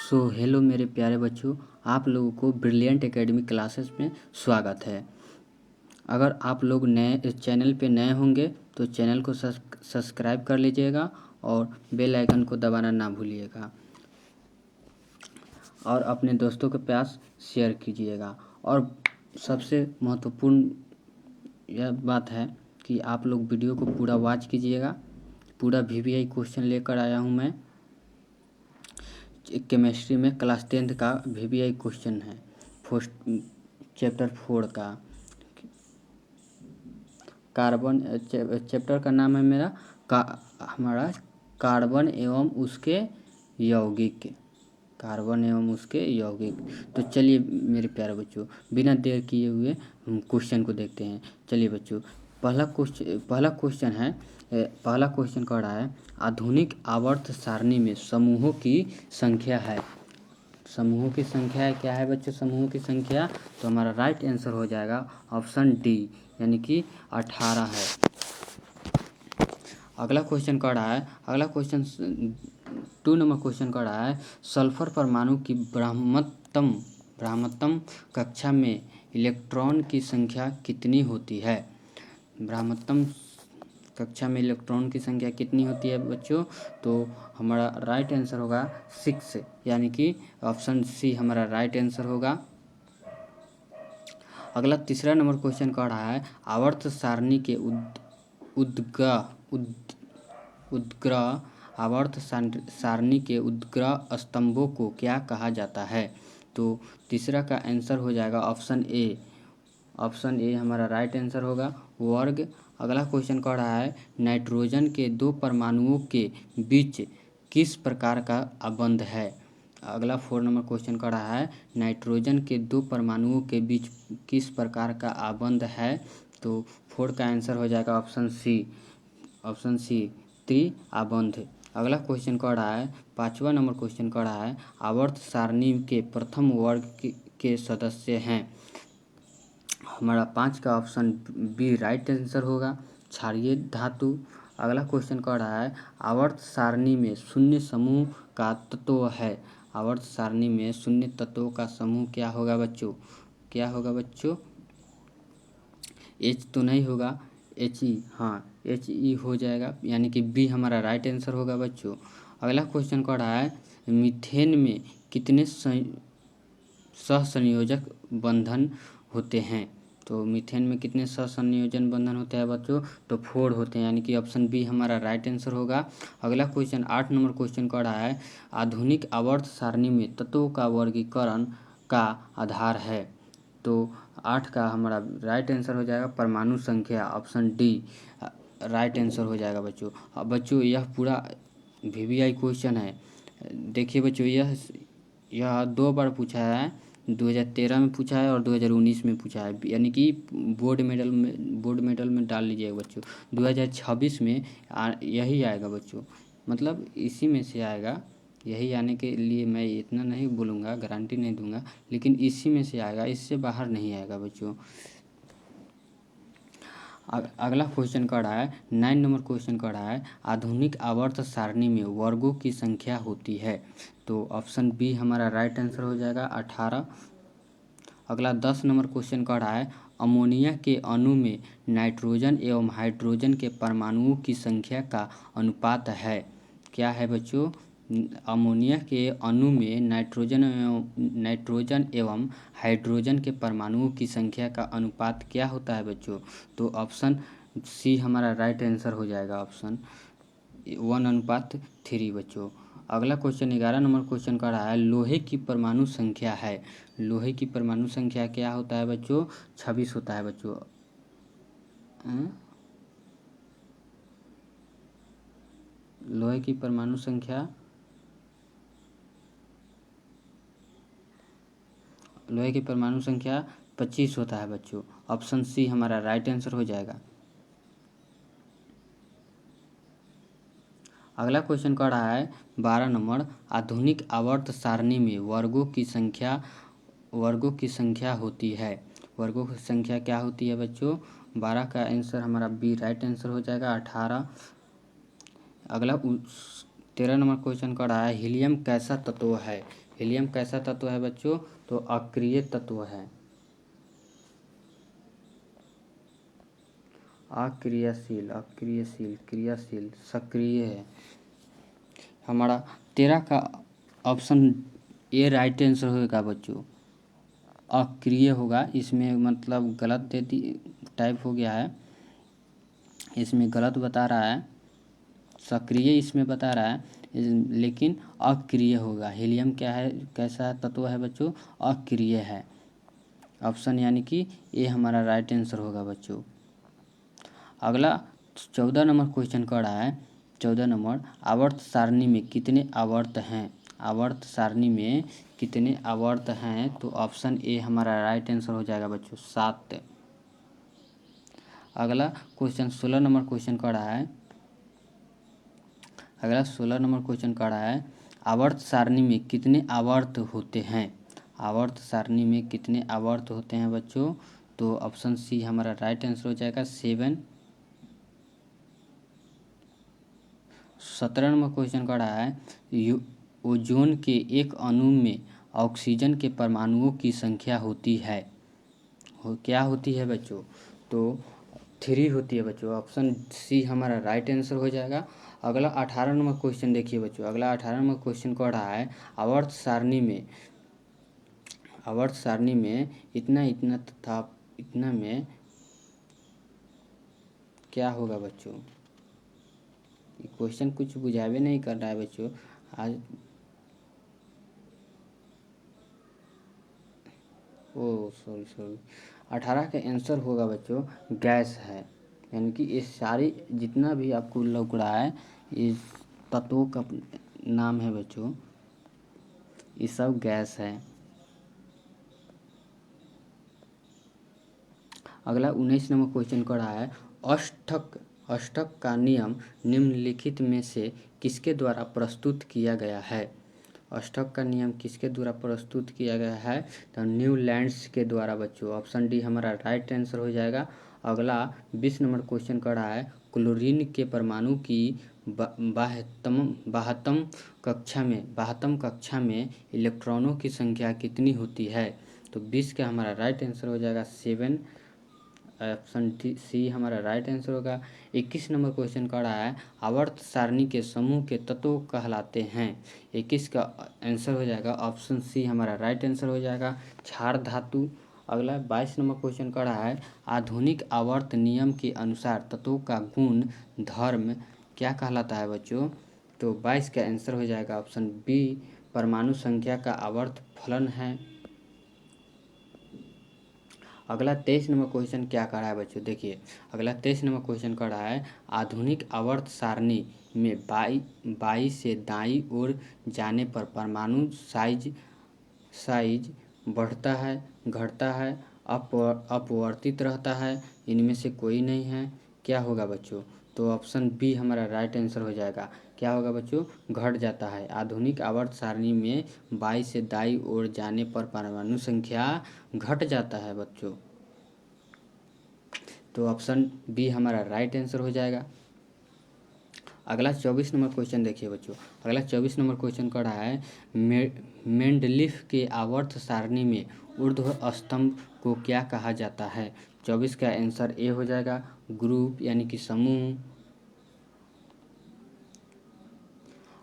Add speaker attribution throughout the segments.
Speaker 1: So hello मेरे प्यारे बच्चों, आप लोगों को ब्रिलियंट एकेडमी क्लासेस में स्वागत है। अगर आप लोग नए इस चैनल पे नए होंगे तो चैनल को सब्सक्राइब कर लीजिएगा और बेल आइकन को दबाना ना भूलिएगा और अपने दोस्तों के पास शेयर कीजिएगा। और सबसे महत्वपूर्ण यह बात है कि आप लोग वीडियो को पूरा वॉच कीजिएगा। पूरा VVI क्वेश्चन लेकर आया हूँ मैं। केमिस्ट्री में क्लास 10th का VVI क्वेश्चन है, चैप्टर 4 का। कार्बन चैप्टर का नाम है हमारा कार्बन एवं उसके यौगिक। कार्बन एवं उसके यौगिक। तो चलिए मेरे प्यारे बच्चों, बिना देर किए हुए हम क्वेश्चन को देखते हैं। चलिए बच्चों, पहला क्वेश्चन कह रहा है आधुनिक आवर्त सारणी में समूहों की संख्या है। समूहों की संख्या क्या है बच्चों? समूहों की संख्या, तो हमारा राइट आंसर हो जाएगा ऑप्शन डी, यानी कि 18 है। अगला क्वेश्चन कह रहा है 2 नंबर क्वेश्चन कह रहा है सल्फर परमाणु की ब्रह्मतम कक्षा में इलेक्ट्रॉन की संख्या कितनी होती है? ब्रह्मतम कक्षा में इलेक्ट्रॉन की संख्या कितनी होती है बच्चों? तो हमारा राइट आंसर होगा 6, यानी कि ऑप्शन सी हमारा राइट आंसर होगा। अगला तीसरा नंबर क्वेश्चन कह रहा है आवर्त सारणी के उद्ग्रह आवर्त सारणी के उद्ग्रह स्तंभों को क्या कहा जाता है? तो तीसरा का आंसर हो जाएगा ऑप्शन ए। ऑप्शन ए हमारा राइट आंसर होगा, वर्ग। अगला क्वेश्चन कह रहा है नाइट्रोजन के 2 परमाणुओं के बीच किस प्रकार का आबंध है? अगला 4 नंबर क्वेश्चन कह रहा है नाइट्रोजन के 2 परमाणुओं के बीच किस प्रकार का आबंध है? तो 4 का आंसर हो जाएगा ऑप्शन सी त्रिआबंध। अगला क्वेश्चन कह रहा है 5वां नंबर क्वेश्चन कह रहा है आवर्त सारणी के प्रथम वर्ग के सदस्य हैं। हमारा 5 का ऑप्शन बी राइट आंसर होगा, क्षारीय धातु। अगला क्वेश्चन कह रहा है आवर्त सारणी में शून्य समूह का तत्व है। आवर्त सारणी में शून्य तत्वों का समूह क्या होगा बच्चों? H तो नहीं होगा, He, हाँ He हो जाएगा, यानी कि बी हमारा राइट आंसर होगा बच्चों। अगला क्वेश्चन कह रहा है मीथेन में कितने सहसंयोजक बंधन होते हैं? तो मीथेन में कितने सहसंयोजन बंधन होते हैं बच्चों? तो 4 होते हैं, यानी कि ऑप्शन बी हमारा राइट आंसर होगा। अगला क्वेश्चन 8 नंबर क्वेश्चन कह रहा है आधुनिक आवर्त सारणी में तत्वों का वर्गीकरण का आधार है। तो 8 का हमारा राइट आंसर हो जाएगा परमाणु संख्या, ऑप्शन डी राइट आंसर हो जाएगा बच्चों। अब बच्चों यह पूरा VVI क्वेश्चन है। देखिए बच्चों, यह 2 बार पूछा है, 2013 में पूछा है और 2019 में पूछा है, यानी कि बोर्ड मेडल में डाल लीजिएगा बच्चों। 2026 में यही आएगा बच्चों, मतलब इसी में से आएगा। यही आने के लिए मैं इतना नहीं बोलूँगा, गारंटी नहीं दूंगा, लेकिन इसी में से आएगा, इससे बाहर नहीं आएगा बच्चों। अगला क्वेश्चन कह रहा है 9 नंबर क्वेश्चन कह रहा है आधुनिक आवर्त सारणी में वर्गों की संख्या होती है। तो ऑप्शन बी हमारा राइट आंसर हो जाएगा 18। अगला 10 नंबर क्वेश्चन कह रहा है अमोनिया के अणु में नाइट्रोजन एवं हाइड्रोजन के परमाणुओं की संख्या का अनुपात है। क्या है बच्चों? अमोनिया के अणु में नाइट्रोजन एवं हाइड्रोजन के परमाणुओं की संख्या का अनुपात क्या होता है बच्चों? तो ऑप्शन सी हमारा राइट आंसर हो जाएगा, ऑप्शन 1:3 बच्चों। अगला क्वेश्चन 11 नंबर क्वेश्चन का रहा है लोहे की परमाणु संख्या है। लोहे की परमाणु संख्या क्या होता है बच्चों? 26 होता है बच्चों। लोहे की परमाणु संख्या 25 होता है बच्चों। ऑप्शन सी हमारा राइट आंसर हो जाएगा। अगला क्वेश्चन कह रहा है 12 नंबर आधुनिक आवर्त सारणी में वर्गों की संख्या होती है। वर्गों की संख्या क्या होती है बच्चों? 12 का आंसर हमारा बी राइट आंसर हो जाएगा, 18। अगला 13 नंबर क्वेश्चन का रहा है हीलियम कैसा तत्व है। हीलियम कैसा तत्व है बच्चों, तो अक्रिय तत्व है, अक्रियाशील, अक्रियशील, क्रियाशील, सक्रिय है। हमारा 13 का ऑप्शन ए राइट आंसर होगा बच्चों, अक्रिय होगा। इसमें मतलब गलत दे दी टाइप हो गया है, इसमें गलत बता रहा है, सक्रिय इसमें बता रहा है लेकिन अक्रिय होगा। हीलियम क्या है, कैसा तत्व है बच्चों, अक्रिय है। ऑप्शन यानी कि ये हमारा राइट आंसर होगा बच्चों। अगला 14 नंबर क्वेश्चन का रहा है, 14 नंबर आवर्त सारणी में कितने आवर्त हैं। आवर्त सारणी में कितने आवर्त हैं, तो ऑप्शन ए हमारा राइट आंसर हो जाएगा बच्चों, 7। अगला क्वेश्चन 16 नंबर क्वेश्चन का रहा है, अगला 16 नंबर क्वेश्चन का रहा है आवर्त सारणी में कितने आवर्त होते हैं। आवर्त सारणी में कितने आवर्त होते हैं बच्चों, तो ऑप्शन सी हमारा राइट आंसर हो जाएगा, 7। 17 नंबर क्वेश्चन का रहा है ओजोन के एक अणु में ऑक्सीजन के परमाणुओं की संख्या होती है, क्या होती है बच्चों, तो 3 होती है बच्चों। ऑप्शन सी हमारा राइट आंसर हो जाएगा। अगला 18 नंबर क्वेश्चन देखिए बच्चों, अगला 18 नंबर क्वेश्चन का रहा है आवर्त सारणी में, आवर्त सारणी में इतना इतना तथा इतना में क्या होगा बच्चों। क्वेश्चन कुछ बुझावे नहीं कर रहा है बच्चों आज। ओ सॉरी 18 का आंसर होगा बच्चों गैस है, यानी कि ये सारी जितना भी आपको लग रहा है इस तत्वों का नाम है बच्चों, ये सब गैस है। अगला 19 नंबर क्वेश्चन का रहा है अष्टक, अष्टक का नियम निम्नलिखित में से किसके द्वारा प्रस्तुत किया गया है। अष्टक का नियम किसके द्वारा प्रस्तुत किया गया है, तो न्यूलैंड्स के द्वारा बच्चों। ऑप्शन डी हमारा राइट आंसर हो जाएगा। अगला 20 नंबर क्वेश्चन का रहा है क्लोरीन के परमाणु की 52 कक्षा में इलेक्ट्रॉनों की संख्या कितनी होती है, तो 20 का हमारा राइट आंसर हो जाएगा 7। ऑप्शन सी हमारा राइट आंसर होगा। 21 नंबर क्वेश्चन का रहा है आवर्त सारणी के समूह के तत्व कहलाते हैं। 21 का आंसर हो जाएगा ऑप्शन सी हमारा राइट आंसर हो जाएगा, क्षार धातु। अगला 22 नंबर क्वेश्चन का रहा है आधुनिक आवर्त नियम के अनुसार तत्वों का गुण धर्म क्या कहलाता है बच्चों, तो 22 का आंसर हो जाएगा ऑप्शन बी परमाणु संख्या का आवर्त फलन है। अगला 23 नंबर क्वेश्चन क्या कर रहा है बच्चों, देखिए अगला 23 नंबर क्वेश्चन कर रहा है आधुनिक आवर्त सारणी में बाई से दाईं ओर जाने पर परमाणु साइज बढ़ता है, घटता है, अपवर्तित रहता है, इनमें से कोई नहीं है, क्या होगा बच्चों, तो ऑप्शन बी हमारा राइट आंसर हो जाएगा। क्या होगा बच्चों, घट जाता है। आधुनिक आवर्त सारणी में बाई से दाईं ओर जाने पर परमाणु संख्या घट जाता है बच्चों, तो ऑप्शन बी हमारा राइट आंसर हो जाएगा। अगला 24 नंबर क्वेश्चन देखिए बच्चों, अगला 24 नंबर क्वेश्चन का रहा है मेंडलीफ के आवर्त सारणी में ऊर्ध्व स्तंभ को क्या कहा जाता है। 24 का आंसर ए हो जाएगा, ग्रुप यानी कि समूह।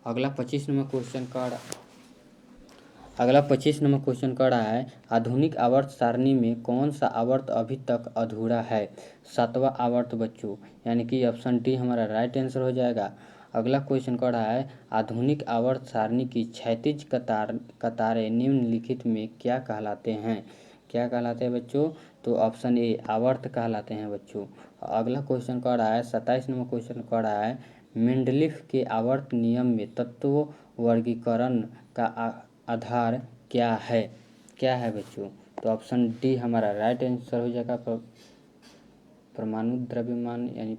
Speaker 1: अगला 25 नंबर क्वेश्चन का रहा है आधुनिक आवर्त सारणी में कौन सा आवर्त अभी तक अधूरा है। 7वां आवर्त बच्चों, यानी कि ऑप्शन डी हमारा राइट आंसर हो जाएगा। अगला क्वेश्चन का रहा है आधुनिक आवर्त सारणी की क्षैतिज कतारें निम्नलिखित में क्या कहलाते हैं। क्या कहलाते हैं बच्चों, तो ऑप्शन ए आवर्त कहलाते हैं बच्चों। अगला क्वेश्चन का रहा है 27 नंबर क्वेश्चन का रहा है मेंडलीफ के आवर्त नियम में तत्व वर्गीकरण का आधार क्या है, क्या है बच्चों, तो ऑप्शन डी हमारा राइट आंसर हो जाएगा परमाणु द्रव्यमान यानी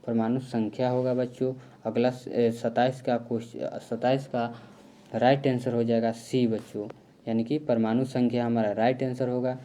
Speaker 1: परमाणु संख्या होगा बच्चों। अगला 27 का राइट आंसर हो जाएगा सी बच्चों, यानी कि परमाणु संख्या हमारा राइट आंसर होगा।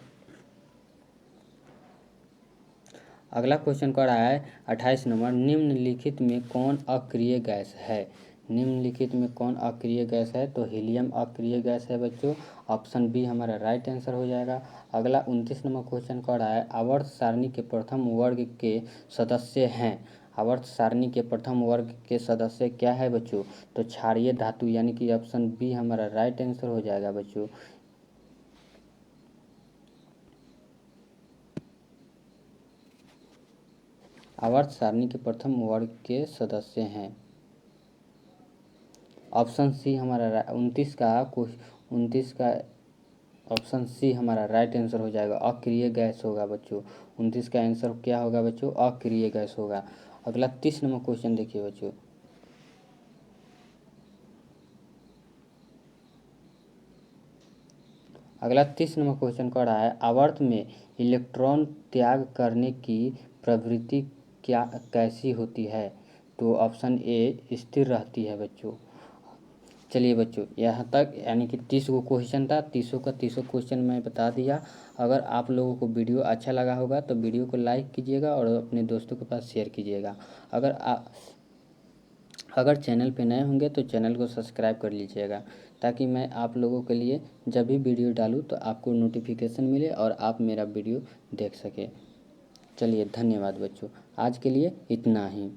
Speaker 1: अगला क्वेश्चन कर रहा है 28 नंबर, निम्नलिखित में कौन अक्रिय गैस है। निम्नलिखित में कौन अक्रिय गैस है, तो हीलियम अक्रिय गैस है बच्चों। ऑप्शन बी हमारा राइट आंसर हो जाएगा। अगला 29 नंबर क्वेश्चन कर रहा है, आवर्त सारणी के प्रथम वर्ग के सदस्य हैं। आवर्त सारणी के प्रथम वर्ग के सदस्य क्या है बच्चों, तो क्षारीय धातु, यानी कि ऑप्शन बी हमारा राइट आंसर हो जाएगा बच्चों। आवर्त सारणी के प्रथम वर्ग के सदस्य हैं। ऑप्शन सी हमारा 29 का ऑप्शन सी हमारा राइट आंसर हो जाएगा, अक्रिय गैस होगा बच्चों। 29 का आंसर क्या होगा बच्चों, अक्रिय गैस होगा। अगला 30 नंबर क्वेश्चन देखिए बच्चों। अगला 30 नंबर क्वेश्चन कर रहा है, आवर्त में इलेक्ट्रॉन त्याग करने की प्रवृत्ति कैसी होती है, तो ऑप्शन ए स्थिर रहती है बच्चों। चलिए बच्चों, यहाँ तक यानी कि 30 गो क्वेश्चन था, 30 क्वेश्चन मैं बता दिया। अगर आप लोगों को वीडियो अच्छा लगा होगा तो वीडियो को लाइक कीजिएगा और अपने दोस्तों के पास शेयर कीजिएगा। अगर चैनल पे नए होंगे तो चैनल को सब्सक्राइब कर लीजिएगा, ताकि मैं आप लोगों के लिए जब भी वीडियो डालूँ तो आपको नोटिफिकेशन मिले और आप मेरा वीडियो देख सकें। चलिए धन्यवाद बच्चों, आज के लिए इतना ही।